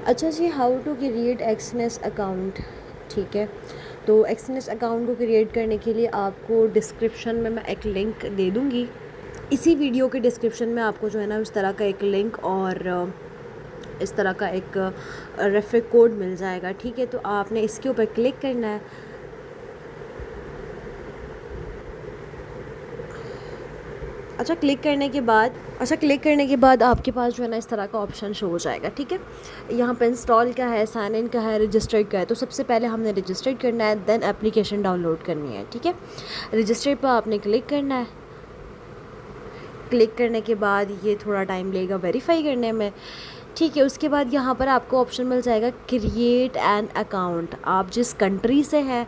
अच्छा जी, how to create Exness account. ठीक है, तो एक्सनेस अकाउंट को क्रिएट करने के लिए आपको डिस्क्रिप्शन में मैं एक लिंक दे दूँगी। इसी वीडियो के डिस्क्रिप्शन में आपको जो है ना उस तरह का एक लिंक और इस तरह का एक रेफर कोड मिल जाएगा। ठीक है, तो आपने इसके ऊपर क्लिक करना है। क्लिक करने के बाद आपके पास जो है ना इस तरह का ऑप्शन शो हो जाएगा। ठीक है, यहाँ पे इंस्टॉल का है, साइन इन का है, रजिस्टर्ड का है। तो सबसे पहले हमने रजिस्टर्ड करना है, देन एप्लीकेशन डाउनलोड करनी है। ठीक है, रजिस्टर्ड पर आपने क्लिक करना है। क्लिक करने के बाद ये थोड़ा टाइम लेगा वेरीफाई करने में। ठीक है, उसके बाद यहाँ पर आपको ऑप्शन मिल जाएगा क्रिएट एन अकाउंट। आप जिस कंट्री से हैं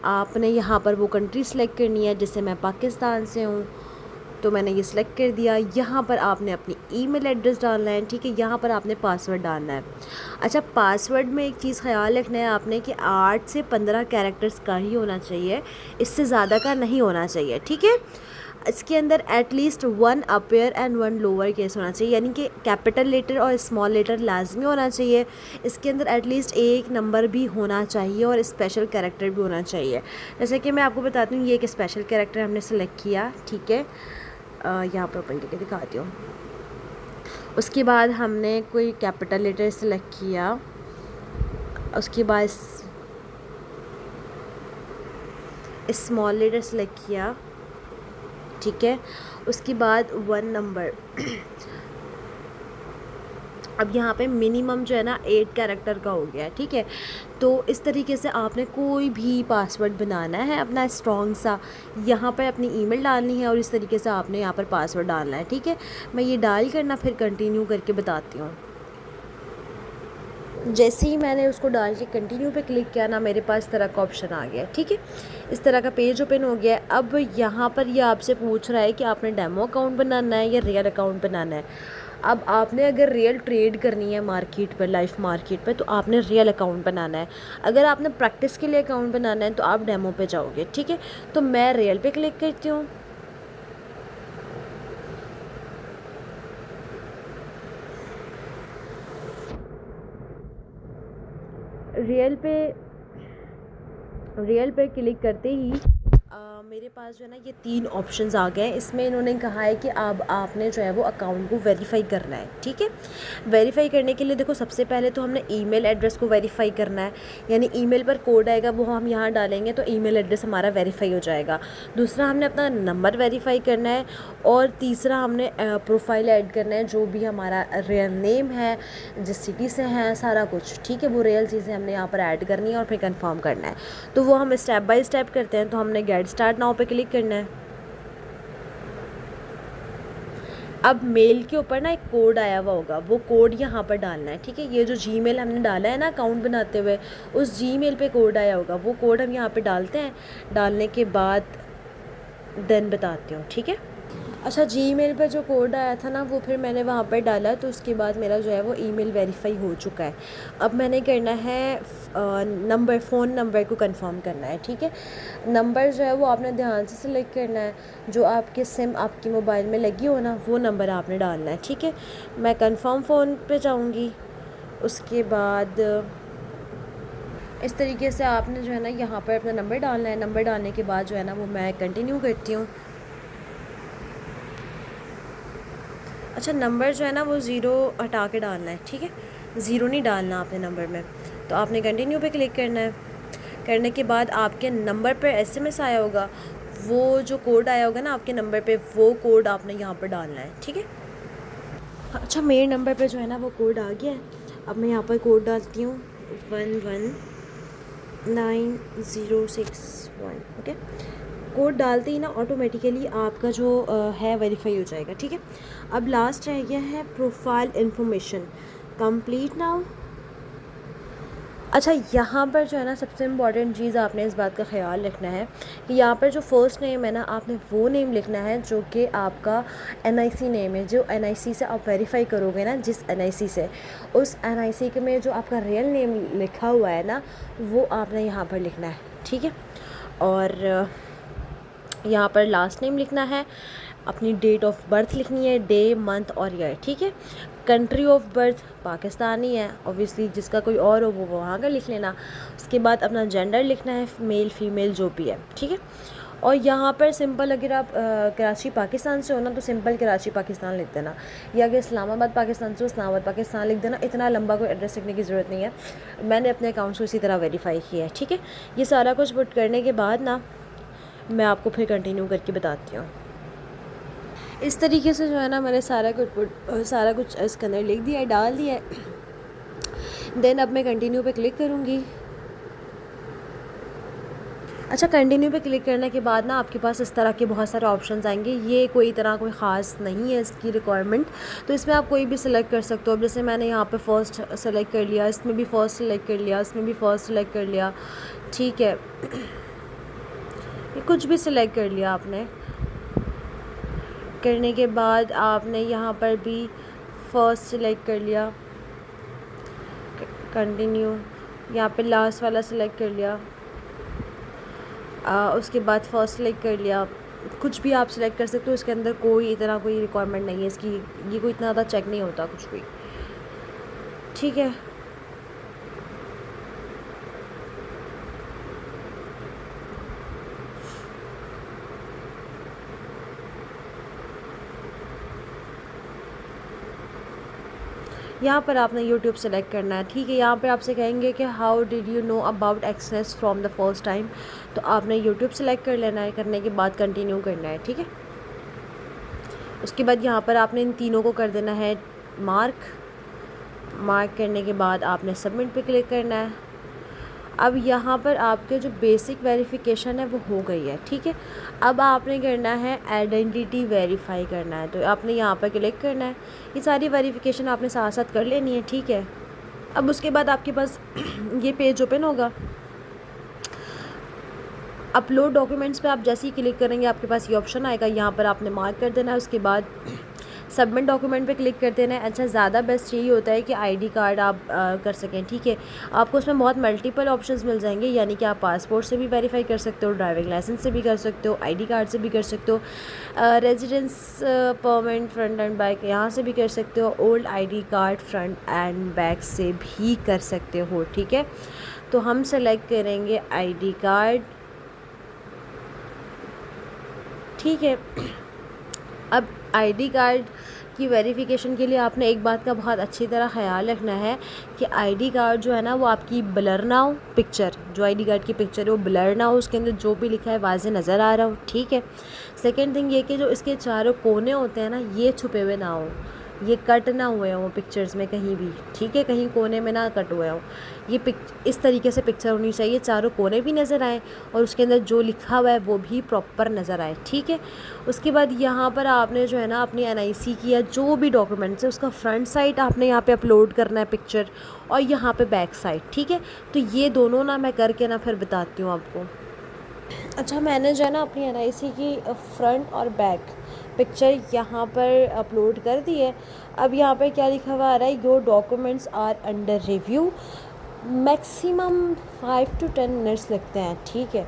आपने यहाँ पर वो कंट्री सेलेक्ट करनी है। जैसे मैं पाकिस्तान से हूँ तो मैंने ये सिलेक्ट कर दिया। यहाँ पर आपने अपनी ईमेल एड्रेस डालना है। ठीक है, यहाँ पर आपने पासवर्ड डालना है। अच्छा, पासवर्ड में एक चीज़ ख्याल रखना है आपने कि 8 से 15 कैरेक्टर्स का ही होना चाहिए, इससे ज़्यादा का नहीं होना चाहिए। ठीक है, इसके अंदर at least 1 upper and 1 lower case होना चाहिए, यानी कि कैपिटल लेटर और स्मॉल लेटर लाजमी होना चाहिए। इसके अंदर एटलीस्ट एक नंबर भी होना चाहिए और स्पेशल कैरेक्टर भी होना चाहिए। जैसे कि मैं आपको बताती हूँ, ये एक स्पेशल कैरेक्टर हमने सेलेक्ट किया। ठीक है, यहाँ पर ओपन करके दिखाती हूँ। उसके बाद हमने कोई कैपिटल लेटर सेलेक्ट किया। उसके बाद स्मॉल लेटर सेलेक्ट किया। ठीक है, उसके बाद 1 नंबर। अब यहाँ पे मिनिमम जो है ना 8 कैरेक्टर का हो गया है। ठीक है, तो इस तरीके से आपने कोई भी पासवर्ड बनाना है अपना स्ट्रॉन्ग सा, यहाँ पर अपनी ईमेल डालनी है और इस तरीके से आपने यहाँ पर पासवर्ड डालना है। ठीक है, मैं ये डाल करना फिर कंटिन्यू करके बताती हूँ। जैसे ही मैंने उसको डाल के कंटिन्यू पे क्लिक किया ना, मेरे पास इस तरह का ऑप्शन आ गया। ठीक है, इस तरह का पेज ओपन हो गया है। अब यहाँ पर ये आपसे पूछ रहा है कि आपने डेमो अकाउंट बनाना है या रियल अकाउंट बनाना है। अब आपने अगर रियल ट्रेड करनी है मार्केट पर, लाइव मार्केट पर, तो आपने रियल अकाउंट बनाना है। अगर आपने प्रैक्टिस के लिए अकाउंट बनाना है तो आप डेमो पे जाओगे। ठीक है, तो मैं रियल पे क्लिक करती हूँ। रियल पे क्लिक करते ही मेरे पास जो है ना ये 3 ऑप्शंस आ गए हैं। इसमें इन्होंने कहा है कि अब आपने जो है वो अकाउंट को वेरीफाई करना है। ठीक है, वेरीफाई करने के लिए देखो, सबसे पहले तो हमने ईमेल एड्रेस को वेरीफाई करना है, यानी ईमेल पर कोड आएगा वो हम यहाँ डालेंगे तो ईमेल एड्रेस हमारा वेरीफाई हो जाएगा। दूसरा हमने अपना नंबर वेरीफाई करना है और तीसरा हमने प्रोफाइल ऐड करना है, जो भी हमारा रियल नेम है, जिस सिटी से हैं, सारा कुछ। ठीक है, वो रियल चीज़ें हमने यहाँ पर ऐड करनी है और फिर कंफर्म करना है। तो वो हम स्टेप बाय स्टेप करते हैं। तो हमने गेट स्टार्ट नाउ पे क्लिक करना है। अब मेल के ऊपर ना एक कोड आया हुआ होगा, वो कोड यहाँ पर डालना है। ठीक है, ये जो जीमेल हमने डाला है ना अकाउंट बनाते हुए, उस जीमेल पे कोड आया होगा, वो कोड हम यहाँ पे डालते हैं। डालने के बाद देन बताती हूँ। ठीक है, अच्छा, जीमेल पर जो कोड आया था ना वो फिर मैंने वहाँ पर डाला, तो उसके बाद मेरा जो है वो ईमेल वेरीफाई हो चुका है। अब मैंने करना है फ़ोन नंबर को कंफर्म करना है। ठीक है, नंबर जो है वो आपने ध्यान से सिलेक्ट करना है, जो आपके सिम आपकी मोबाइल में लगी हो ना वो नंबर आपने डालना है। ठीक है, मैं कंफर्म फ़ोन पे जाऊँगी। उसके बाद इस तरीके से आपने जो है ना यहाँ पर अपना नंबर डालना है। नंबर डालने के बाद जो है ना वो मैं कंटिन्यू करती हूँ। अच्छा, नंबर जो है ना वो ज़ीरो हटा के डालना है। ठीक है, ज़ीरो नहीं डालना आपने नंबर में। तो आपने कंटिन्यू पे क्लिक करना है। करने के बाद आपके नंबर पर एसएमएस आया होगा, वो जो कोड आया होगा ना आपके नंबर पे, वो कोड आपने यहाँ पर डालना है। ठीक है, अच्छा, मेरे नंबर पे जो है ना वो कोड आ गया है। अब मैं यहाँ पर कोड डालती हूँ 119061। ओके, कोड डालते ही ना ऑटोमेटिकली आपका जो है वेरीफाई हो जाएगा। ठीक है, अब लास्ट रह गया है प्रोफाइल इन्फॉर्मेशन कंप्लीट नाउ। अच्छा, यहाँ पर जो है ना सबसे इम्पॉर्टेंट चीज़ आपने इस बात का ख़्याल रखना है कि यहाँ पर जो फ़र्स्ट नेम है ना, आपने वो नेम लिखना है जो कि आपका एनआईसी नेम है। जो एनआईसी से आप वेरीफाई करोगे ना, जिस एनआईसी से, उस एनआईसी के में जो आपका रियल नेम लिखा हुआ है ना, वो आपने यहाँ पर लिखना है। ठीक है, और यहाँ पर लास्ट नेम लिखना है, अपनी डेट ऑफ बर्थ लिखनी है, डे मंथ और ईयर। ठीक है, कंट्री ऑफ बर्थ पाकिस्तानी है ऑब्वियसली, जिसका कोई और हो वो वहाँ का लिख लेना। उसके बाद अपना जेंडर लिखना है, मेल फीमेल जो भी है, ठीक है। और यहाँ पर सिंपल अगर आप कराची पाकिस्तान से हो ना तो सिंपल कराची पाकिस्तान लिख देना, या अगर इस्लामाबाद पाकिस्तान से हो इस्लामाबाद पाकिस्तान लिख देना। इतना लंबा कोई एड्रेस लिखने की ज़रूरत नहीं है, मैंने अपने अकाउंट को इसी तरह वेरीफाई किया है, ठीक है। ये सारा कुछ पुट करने के बाद ना मैं आपको फिर कंटिन्यू करके बताती हूँ। इस तरीके से जो है ना मैंने सारा कुछ इसके अंदर लिख दिया, डाल दिया। देन अब मैं कंटिन्यू पे क्लिक करूँगी। अच्छा, कंटिन्यू पे क्लिक करने के बाद ना आपके पास इस तरह के बहुत सारे ऑप्शंस आएंगे। ये कोई ख़ास नहीं है इसकी रिक्वायरमेंट, तो इसमें आप कोई भी सिलेक्ट कर सकते हो। जैसे मैंने यहाँ पे फ़र्स्ट सेलेक्ट कर लिया, इसमें भी फ़र्स्ट सेलेक्ट कर लिया, इसमें भी फ़र्स्ट सेलेक्ट कर लिया, ठीक है। ये कुछ भी सिलेक्ट कर लिया आपने, करने के बाद आपने यहाँ पर भी फ़र्स्ट सिलेक्ट कर लिया, कंटिन्यू, यहाँ पे लास्ट वाला सिलेक्ट कर लिया, उसके बाद फ़र्स्ट सिलेक्ट कर लिया। कुछ भी आप सिलेक्ट कर सकते हो, इसके अंदर कोई रिक्वायरमेंट नहीं है इसकी, ये कोई इतना ज़्यादा चेक नहीं होता कुछ भी, ठीक है। यहाँ पर आपने YouTube सेलेक्ट करना है, ठीक है। यहाँ पर आपसे कहेंगे कि how did you know about Exness from the first time, तो आपने YouTube सेलेक्ट कर लेना है, करने के बाद कंटिन्यू करना है, ठीक है। उसके बाद यहाँ पर आपने इन तीनों को कर देना है मार्क करने के बाद आपने सबमिट पे क्लिक करना है। अब यहाँ पर आपके जो बेसिक वेरिफिकेशन है वो हो गई है, ठीक है। अब आपने करना है आइडेंटिटी वेरीफाई करना है, तो आपने यहाँ पर क्लिक करना है। ये सारी वेरिफिकेशन आपने साथ साथ कर लेनी है, ठीक है। अब उसके बाद आपके पास ये पेज ओपन होगा। अपलोड डॉक्यूमेंट्स पे आप जैसे ही क्लिक करेंगे आपके पास ये ऑप्शन आएगा, यहाँ पर आपने मार्क कर देना है। उसके बाद सबमिट डॉक्यूमेंट पे क्लिक कर देना है। अच्छा, ज़्यादा बेस्ट यही होता है कि आईडी कार्ड आप कर सकें, ठीक है। आपको उसमें बहुत मल्टीपल ऑप्शंस मिल जाएंगे, यानी कि आप पासपोर्ट से भी वेरीफाई कर सकते हो, ड्राइविंग लाइसेंस से भी कर सकते हो, आईडी कार्ड से भी कर सकते हो, residence permit front end back यहाँ से भी कर सकते हो, old ID card front end back से भी कर सकते हो, ठीक है। तो हम सेलेक्ट करेंगे आईडी कार्ड, ठीक है। अब आईडी कार्ड की वेरिफिकेशन के लिए आपने एक बात का बहुत अच्छी तरह ख्याल रखना है कि आईडी कार्ड जो है ना वो आपकी ब्लर ना हो, पिक्चर जो आईडी कार्ड की पिक्चर है वो ब्लर ना हो, उसके अंदर जो भी लिखा है वाज़े नज़र आ रहा हो, ठीक है। सेकंड थिंग ये कि जो इसके चारों कोने होते हैं ना ये छुपे हुए ना हो, ये कट ना हुए हों पिक्चर्स में कहीं भी, ठीक है, कहीं कोने में ना कट हुए हों। ये इस तरीके से पिक्चर होनी चाहिए, चारों कोने भी नज़र आए और उसके अंदर जो लिखा हुआ है वो भी प्रॉपर नज़र आए, ठीक है। उसके बाद यहाँ पर आपने जो है ना अपनी NIC की या जो भी डॉक्यूमेंट्स है उसका फ्रंट साइड आपने यहाँ पे अपलोड करना है पिक्चर, और यहाँ पे बैक साइड, ठीक है। तो ये दोनों ना मैं करके ना फिर बताती हूँ आपको। अच्छा, मैंने जो है ना अपनी NIC की फ्रंट और बैक पिक्चर यहाँ पर अपलोड कर दी है। अब यहाँ पर क्या लिखा हुआ आ रहा है, your documents are under review, maximum 5 to 10 minutes लगते हैं, ठीक है,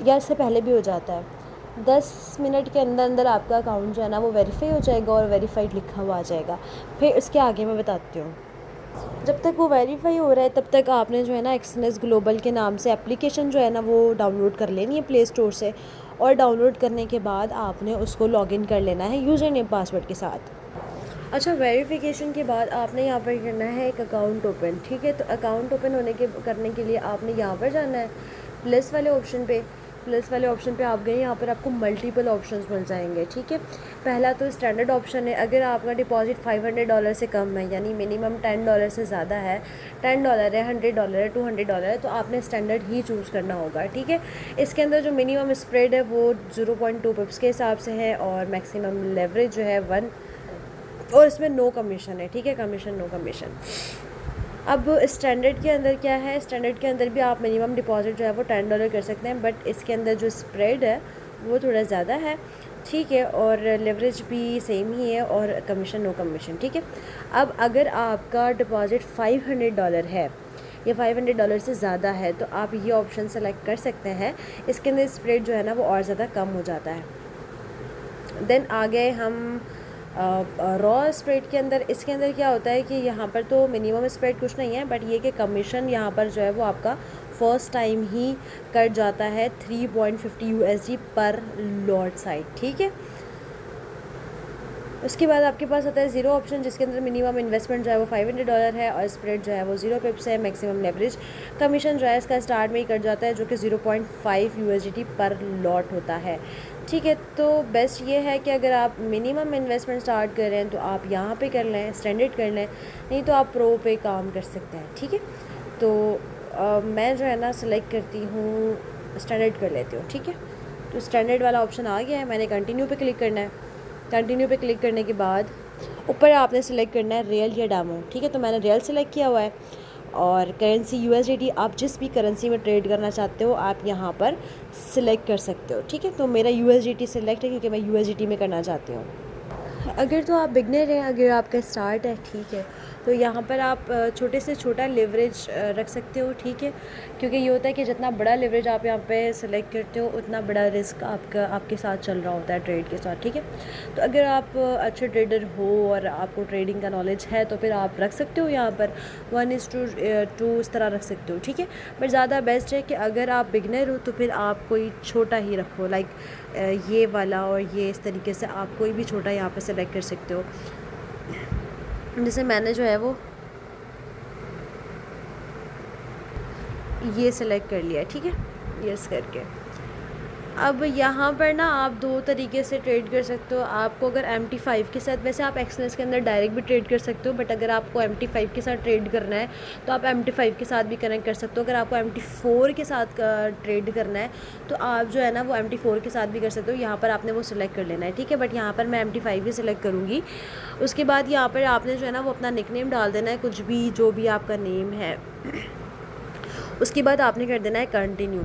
या इससे पहले भी हो जाता है। 10 मिनट के अंदर अंदर आपका अकाउंट जो है ना वो वेरीफाई हो जाएगा और वेरीफाइड लिखा हुआ आ जाएगा। फिर इसके आगे मैं बताती हूँ। जब तक वो वेरीफाई हो रहा है तब तक आपने जो है ना एक्सनेस ग्लोबल के नाम से एप्लीकेशन जो है ना वो डाउनलोड कर लेनी है प्ले स्टोर से, और डाउनलोड करने के बाद आपने उसको लॉगिन कर लेना है यूज़र नेम पासवर्ड के साथ। अच्छा, वेरिफिकेशन के बाद आपने यहाँ पर करना है एक अकाउंट ओपन, ठीक है। तो अकाउंट ओपन करने के लिए आपने यहाँ पर जाना है प्लस वाले ऑप्शन पे आप गए, यहाँ पर आपको मल्टीपल ऑप्शंस मिल जाएंगे, ठीक है। पहला तो स्टैंडर्ड ऑप्शन है, अगर आपका डिपॉजिट $500 से कम है, यानी मिनिमम $10 से ज़्यादा है, $10 है, $100 है, $200 है, तो आपने स्टैंडर्ड ही चूज़ करना होगा, ठीक है। इसके अंदर जो मिनिमम स्प्रेड है वो 0.2 पिप्स के हिसाब से है, और मैक्सिमम लेवरेज जो है 1, और इसमें नो कमीशन है, ठीक है, नो कमीशन। अब स्टैंडर्ड के अंदर क्या है, स्टैंडर्ड के अंदर भी आप मिनिमम डिपॉजिट जो है वो $10 कर सकते हैं, बट इसके अंदर जो स्प्रेड है वो थोड़ा ज़्यादा है, ठीक है, और लेवरेज भी सेम ही है, और नो कमीशन, ठीक है। अब अगर आपका डिपॉजिट $500 है या $500 से ज़्यादा है तो आप ये ऑप्शन सेलेक्ट कर सकते हैं। इसके अंदर स्प्रेड जो है ना वो और ज़्यादा कम हो जाता है। देन आगे हम रॉ स्प्रेड के अंदर, इसके अंदर क्या होता है कि यहाँ पर तो मिनिमम स्प्रेड कुछ नहीं है, बट ये कि कमीशन यहाँ पर जो है वो आपका फर्स्ट टाइम ही कट जाता है 3.50 USD पर लॉट साइड, ठीक है। उसके बाद आपके पास आता है ज़ीरो ऑप्शन, जिसके अंदर मिनिमम इन्वेस्टमेंट जो है वो $500 है और स्प्रेड जो है वो 0 पिप्स है। मैक्सिमम लेवरेज कमीशन जो है इसका स्टार्ट में ही कट जाता है, जो कि 0.5 USD पर लॉट होता है, ठीक है। तो बेस्ट ये है कि अगर आप मिनिमम इन्वेस्टमेंट स्टार्ट कर रहे हैं तो आप यहाँ पे कर लें, स्टैंडर्ड कर लें, नहीं तो आप प्रो पे काम कर सकते हैं, ठीक है। तो मैं जो है ना सेलेक्ट करती हूँ, स्टैंडर्ड कर लेती हूँ, ठीक है। तो स्टैंडर्ड वाला ऑप्शन आ गया है, मैंने कंटिन्यू पे क्लिक करना है। कंटिन्यू पे क्लिक करने के बाद ऊपर आपने सेलेक्ट करना है रियल या डेमो, ठीक है। तो मैंने रियल सेलेक्ट किया हुआ है और करेंसी USDT, आप जिस भी करेंसी में ट्रेड करना चाहते हो आप यहाँ पर सिलेक्ट कर सकते हो, ठीक है। तो मेरा USDT सेलेक्ट है क्योंकि मैं USDT में करना चाहती हूँ। अगर तो आप बिगनर हैं, अगर आपका स्टार्ट है, ठीक है, तो यहाँ पर आप छोटे से छोटा लेवरेज रख सकते हो, ठीक है। क्योंकि ये होता है कि जितना बड़ा लेवरेज आप यहाँ पे सेलेक्ट करते हो उतना बड़ा रिस्क आपके साथ चल रहा होता है ट्रेड के साथ, ठीक है। तो अगर आप अच्छे ट्रेडर हो और आपको ट्रेडिंग का नॉलेज है तो फिर आप रख सकते हो यहाँ पर 1:2 इस तरह रख सकते हो, ठीक है। बट ज़्यादा बेस्ट है कि अगर आप बिगनर हो तो फिर आप कोई छोटा ही रखो, लाइक ये वाला और ये, इस तरीके से आप कोई भी छोटा यहाँ पे सेलेक्ट कर सकते हो। जैसे मैंने जो है वो ये सेलेक्ट कर लिया है, ठीक है, यस करके। अब यहाँ पर ना आप दो तरीके से ट्रेड कर सकते हो। आपको अगर MT5 के साथ, वैसे आप एक्सनेस के अंदर डायरेक्ट भी ट्रेड कर सकते हो, बट अगर आपको MT5 के साथ ट्रेड करना है तो आप MT5 के साथ भी कनेक्ट कर सकते हो। अगर आपको MT4 के साथ ट्रेड करना है तो आप जो है ना वो MT4 के साथ भी कर सकते हो। यहाँ पर आपने वो सिलेक्ट कर लेना है, ठीक है। बट यहाँ पर मैं MT5 ही सिलेक्ट करूँगी। उसके बाद यहाँ पर आपने जो है ना वो अपना निकनेम डाल देना है, कुछ भी जो भी आपका नेम है। उसके बाद आपने कर देना है कंटिन्यू।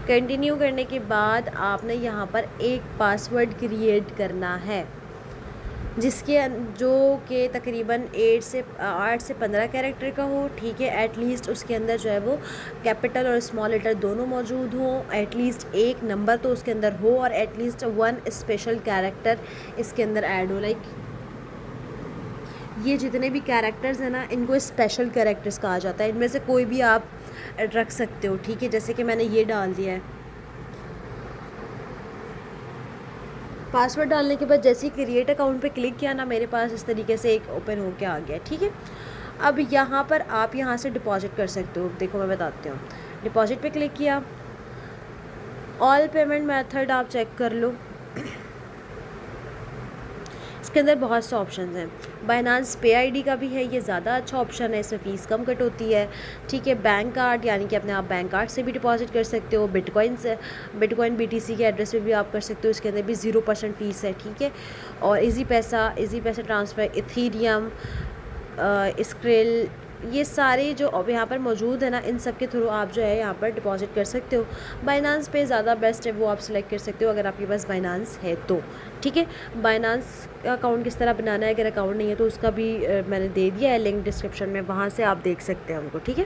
कंटिन्यू करने के बाद आपने यहाँ पर एक पासवर्ड क्रिएट करना है, जो कि तकरीबन 8 से 15 कैरेक्टर का हो, ठीक है। एटलीस्ट उसके अंदर जो है वो कैपिटल और स्मॉल लेटर दोनों मौजूद हों, एटलीस्ट एक नंबर तो उसके अंदर हो और एटलीस्ट 1 स्पेशल कैरेक्टर इसके अंदर ऐड हो। लाइक ये जितने भी कैरेक्टर्स हैं ना इनको स्पेशल कैरेक्टर्स कहा जाता है। इनमें से कोई भी आप रख सकते हो, ठीक है। जैसे कि मैंने ये डाल दिया है। पासवर्ड डालने के बाद जैसे ही क्रिएट अकाउंट पे क्लिक किया ना, मेरे पास इस तरीके से एक ओपन होके आ गया, ठीक है। अब यहाँ पर आप यहाँ से डिपॉजिट कर सकते हो। देखो मैं बताती हूँ। डिपॉजिट पे क्लिक किया, ऑल पेमेंट मेथड आप चेक कर लो। इसके अंदर बहुत से ऑप्शन हैं। बाइनांस पे आईडी का भी है, ये ज़्यादा अच्छा ऑप्शन है, इसमें फ़ीस कम कट होती है, ठीक है। बैंक कार्ड, यानी कि अपने आप बैंक कार्ड से भी डिपॉजिट कर सकते हो। बिटकॉइन BTC के एड्रेस पे भी आप कर सकते हो। इसके अंदर भी 0% फ़ीस है, ठीक है। और इजी पैसा ट्रांसफ़र, इथीरियम, स्क्रिल, ये सारे जो अब यहाँ पर मौजूद है ना, इन सब के थ्रू आप जो है यहाँ पर डिपॉजिट कर सकते हो। बाइनांस पे ज़्यादा बेस्ट है, वो आप सिलेक्ट कर सकते हो अगर आपके पास बाइनांस है तो, ठीक है। बाइनांस का अकाउंट किस तरह बनाना है, अगर अकाउंट नहीं है तो उसका भी मैंने दे दिया है लिंक डिस्क्रिप्शन में, वहाँ से आप देख सकते हैं हमको, ठीक है।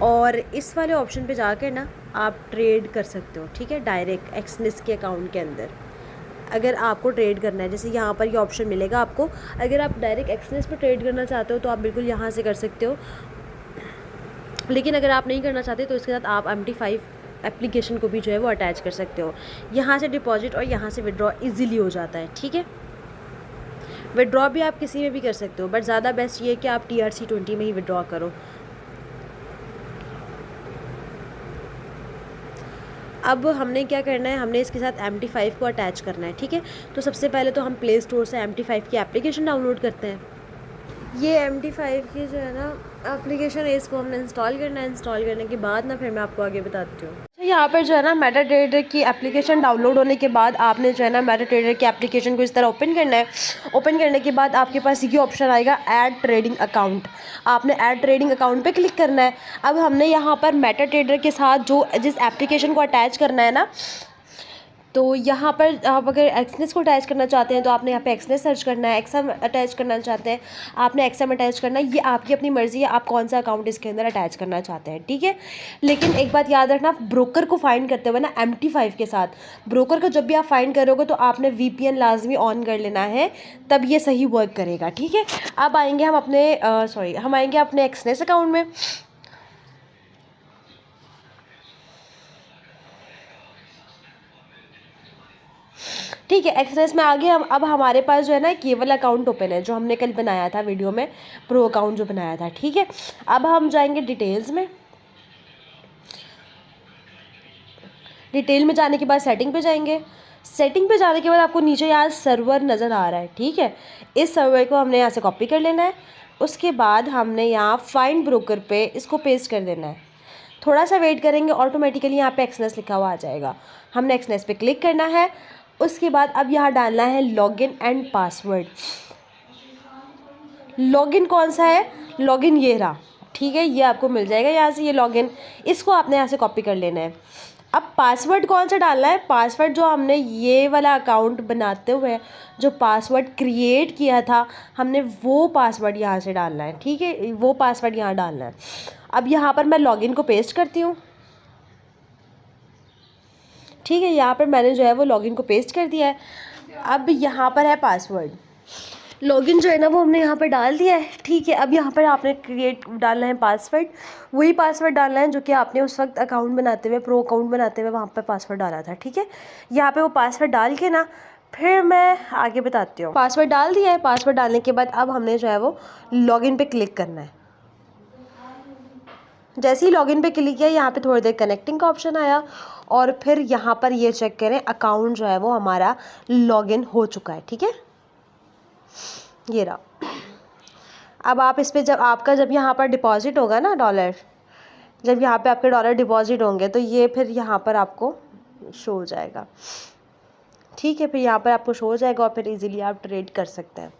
और इस वाले ऑप्शन पे जाकर ना आप ट्रेड कर सकते हो, ठीक है, डायरेक्ट एक्सनेस के अकाउंट के अंदर। अगर आपको ट्रेड करना है, जैसे यहाँ पर ये ऑप्शन मिलेगा आपको, अगर आप डायरेक्ट एक्सनेस पे ट्रेड करना चाहते हो तो आप बिल्कुल यहाँ से कर सकते हो। लेकिन अगर आप नहीं करना चाहते तो इसके साथ आप MT5 एप्लीकेशन को भी जो है वो अटैच कर सकते हो। यहाँ से डिपॉजिट और यहाँ से विड्रॉ इजीली हो जाता है, ठीक है। विड्रॉ भी आप किसी में भी कर सकते हो, बट ज़्यादा बेस्ट ये है कि आप TRC20 में ही विड्रॉ करो। अब हमने क्या करना है, हमने इसके साथ MT5 को अटैच करना है, ठीक है। तो सबसे पहले तो हम प्ले स्टोर से MT5 की एप्लीकेशन डाउनलोड करते हैं। ये MT5 की जो है ना एप्लीकेशन है, इसको हमने इंस्टॉल करना है। इंस्टॉल करने के बाद ना फिर मैं आपको आगे बताती हूँ। यहाँ पर जो है ना मेटा ट्रेडर की एप्लीकेशन डाउनलोड होने के बाद आपने जो है ना मेटा ट्रेडर की एप्लीकेशन को इस तरह ओपन करना है। ओपन करने के बाद आपके पास ये ऑप्शन आएगा ऐड ट्रेडिंग अकाउंट। आपने ऐड ट्रेडिंग अकाउंट पे क्लिक करना है। अब हमने यहाँ पर मेटा ट्रेडर के साथ जिस एप्लीकेशन को अटैच करना है ना, तो यहाँ पर आप अगर एक्सनेस को अटैच करना चाहते हैं तो आपने यहाँ पे एक्सनेस सर्च करना है। एक्सएम अटैच करना चाहते हैं आपने एक्सएम अटैच करना है। ये आपकी अपनी मर्ज़ी है, आप कौन सा अकाउंट इसके अंदर अटैच करना चाहते हैं, ठीक है। लेकिन एक बात याद रखना, ब्रोकर को फाइंड करते हुए ना MT5 के साथ, ब्रोकर को जब भी आप फाइंड करोगे तो आपने VPN लाजमी ऑन कर लेना है, तब ये सही वर्क करेगा, ठीक है। अब आएंगे हम अपने एक्सनेस अकाउंट में। ठीक है, एक्सनेस में आगे हम अब हमारे पास जो है ना केवल अकाउंट ओपन है, जो हमने कल बनाया था वीडियो में, प्रो अकाउंट जो बनाया था, ठीक है। अब हम जाएंगे डिटेल्स में। डिटेल में जाने के बाद सेटिंग पे जाएंगे। सेटिंग पे जाने के बाद आपको नीचे यहाँ सर्वर नज़र आ रहा है, ठीक है। इस सर्वर को हमने यहाँ से कॉपी कर लेना है। उसके बाद हमने यहाँ फाइंड ब्रोकर पे इसको पेस्ट कर देना है। थोड़ा सा वेट करेंगे, ऑटोमेटिकली यहाँ पे एक्सनेस लिखा हुआ आ जाएगा। हमने एक्सनेस पे क्लिक करना है। उसके बाद अब यहाँ डालना है लॉगिन एंड पासवर्ड। लॉगिन कौन सा है? लॉगिन ये रहा, ठीक है, ये आपको मिल जाएगा यहाँ से, ये लॉगिन, इसको आपने यहाँ से कॉपी कर लेना है। अब पासवर्ड कौन सा डालना है? पासवर्ड जो हमने ये वाला अकाउंट बनाते हुए जो पासवर्ड क्रिएट किया था हमने, वो पासवर्ड यहाँ से डालना है, ठीक है, वो पासवर्ड यहाँ डालना है। अब यहाँ पर मैं लॉगिन को पेस्ट करती हूँ, ठीक है। यहाँ पर मैंने जो है वो लॉगिन को पेस्ट कर दिया है। अब यहाँ पर है पासवर्ड। लॉगिन जो है ना वो हमने यहाँ पर डाल दिया है, ठीक है। अब यहाँ पर आपने क्रिएट डालना है पासवर्ड, वही पासवर्ड डालना है जो कि आपने उस वक्त अकाउंट बनाते हुए, प्रो अकाउंट बनाते हुए वहाँ पर पासवर्ड डाला था, ठीक है। यहाँ पे वो पासवर्ड डाल के ना फिर मैं आगे बताती हूँ। पासवर्ड डाल दिया है। पासवर्ड डालने के बाद अब हमने जो है वो लॉगिन पे क्लिक करना है। जैसे ही लॉगिन पे क्लिक किया, यहाँ पे थोड़ी देर कनेक्टिंग का ऑप्शन आया और फिर यहाँ पर ये चेक करें अकाउंट जो है वो हमारा लॉगिन हो चुका है, ठीक है, ये रहा। अब आप इस पे जब यहाँ पर डिपॉजिट होगा ना डॉलर, जब यहाँ पे आपके डॉलर डिपॉजिट होंगे तो ये फिर यहाँ पर आपको शो हो जाएगा, ठीक है। फिर यहाँ पर आपको शो हो जाएगा और फिर इजीली आप ट्रेड कर सकते हैं।